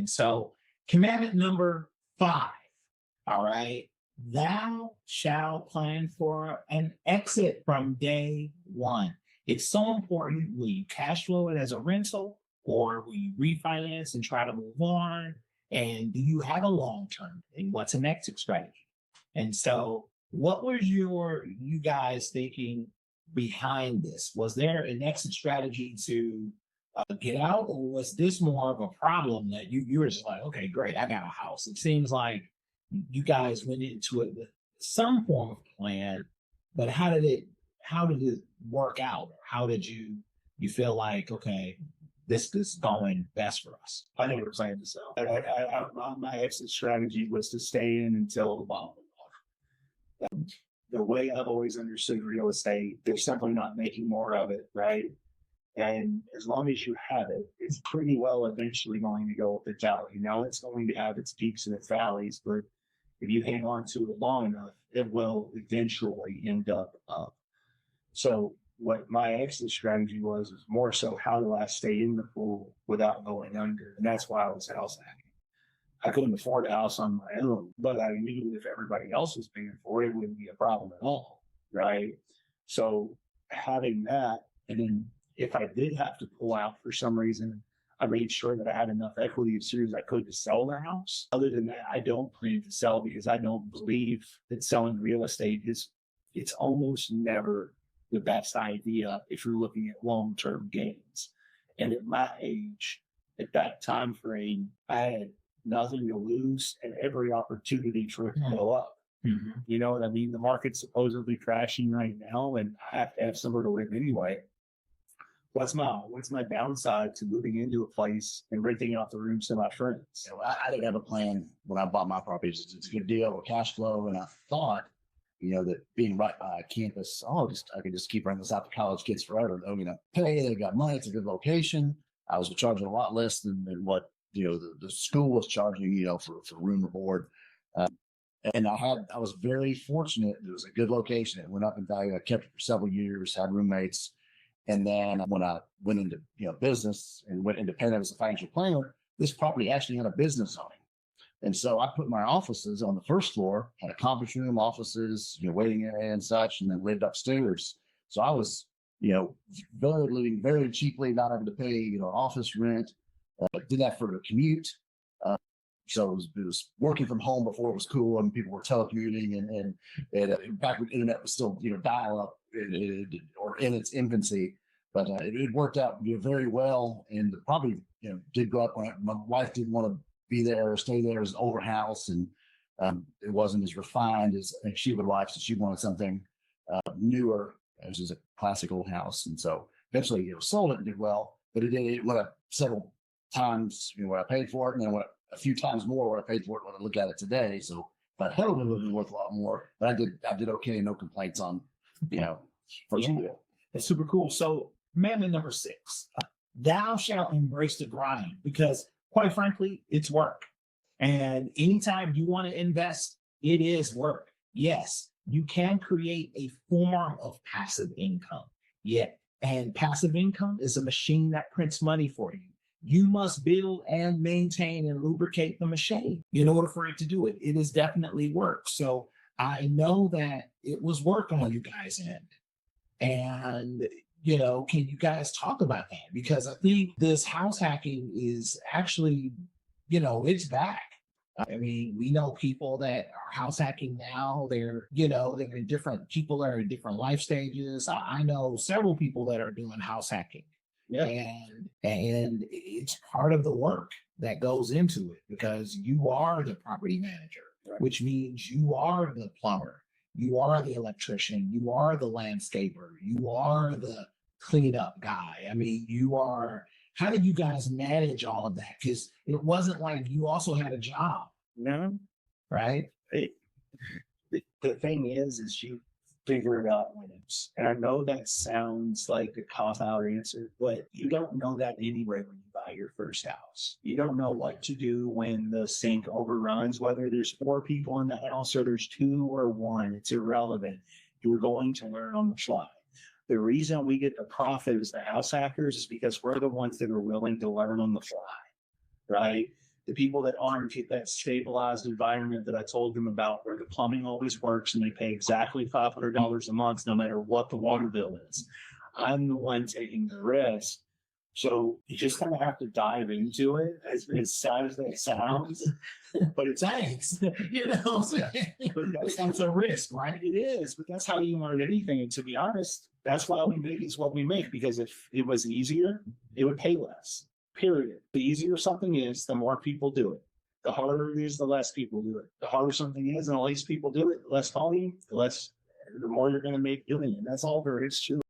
And so, commandment number 5, all right, thou shalt plan for an exit from day one. It's so important. Will you cash flow it as a rental or will you refinance and try to move on? And do you have a long term? And what's an exit strategy? And so, what was you guys thinking behind this? Was there an exit strategy to get out, or was this more of a problem that you were just like, okay, great, I got a house? It seems like you guys went into it with some form of plan, but how did it work out? How did you feel like, okay, this is going best for us? I know what I'm saying to sell. My exit strategy was to stay in until the bottom. The way I've always understood real estate, they're simply not making more of it, right? And as long as you have it, it's pretty well eventually going to go up the valley. Now it's going to have its peaks and its valleys, but if you hang on to it long enough, it will eventually end up up. So what my exit strategy was more so how do I stay in the pool without going under? And that's why I was house hacking. I couldn't afford a house on my own, but I knew if everybody else was paying for it, it wouldn't be a problem at all, right? So having that, and then if I did have to pull out for some reason, I made sure that I had enough equity as soon as I could to sell the house. Other than that, I don't plan to sell because I don't believe that selling real estate it's almost never the best idea if you're looking at long-term gains. And at my age, at that time frame, I had nothing to lose and every opportunity for it to go up. Mm-hmm. You know what I mean? The market's supposedly crashing right now, and I have to have somewhere to live anyway. What's my downside to moving into a place and renting out the rooms to my friends? You know, I didn't have a plan when I bought my properties. It's a good deal with cash flow, and I thought, that being right by a campus, I could just keep renting this out to college kids forever. Pay, they got money, it's a good location. I was charging a lot less than what the school was charging, for room and board. And I was very fortunate. It was a good location. It went up in value. I kept it for several years, had roommates. And then when I went into business and went independent as a financial planner, this property actually had a business on it. And so I put my offices on the first floor, had a conference room, offices, waiting area and such, and then lived upstairs. So I was, living very cheaply, not having to pay, office rent. Did that for the commute. So it was working from home before it was cool, and people were telecommuting, and back when internet was still dial up or in its infancy. But it worked out very well, and probably did go up. When my wife didn't want to be there or stay there as an older house, and it wasn't as refined as she would like. So she wanted something newer. It was just a classic old house, and so eventually sold it and did well. But it went up several times what I paid for it, and then went a few times more what I paid for it when I look at it today. So if I held it, it would be worth a lot more. But I did okay, no complaints on first year. That's super cool. So commandment number 6, thou shalt embrace the grind, because quite frankly, it's work. And anytime you want to invest, it is work. Yes, you can create a form of passive income. Yeah. And passive income is a machine that prints money for you. You must build and maintain and lubricate the machine in order for it to do it. It is definitely work. So I know that it was work on you guys' end. And, can you guys talk about that? Because I think this house hacking is actually, it's back. I mean, we know people that are house hacking now. They're in different people are in different life stages. I know several people that are doing house hacking. Yeah. And it's part of the work that goes into it, because you are the property manager, right, which means you are the plumber, you are the electrician, you are the landscaper, you are the cleanup guy. I mean, how did you guys manage all of that? Because it wasn't like you also had a job. No. Right? The thing is you figure it out when it's, and I know that sounds like a cop-out answer, but you don't know that anyway when you buy your first house. You don't know what to do when the sink overruns, whether there's 4 people in the house or there's 2 or 1, it's irrelevant. You're going to learn on the fly. The reason we get the profit as the house hackers is because we're the ones that are willing to learn on the fly, right? the people that aren't get that stabilized environment that I told them about, where the plumbing always works and they pay exactly $500 a month, no matter what the water bill is. I'm the one taking the risk. So you just kind of have to dive into it, as sad as that sounds, but it's Thanks. You know, but that's a risk, right? it is, but that's how you learn anything. And to be honest, that's why we make is what we make, because if it was easier, it would pay less. Period. The easier something is, the more people do it. The harder it is, the less people do it. The harder something is, and the less people do it, the less volume, the more you're going to make doing it. That's all there is to it.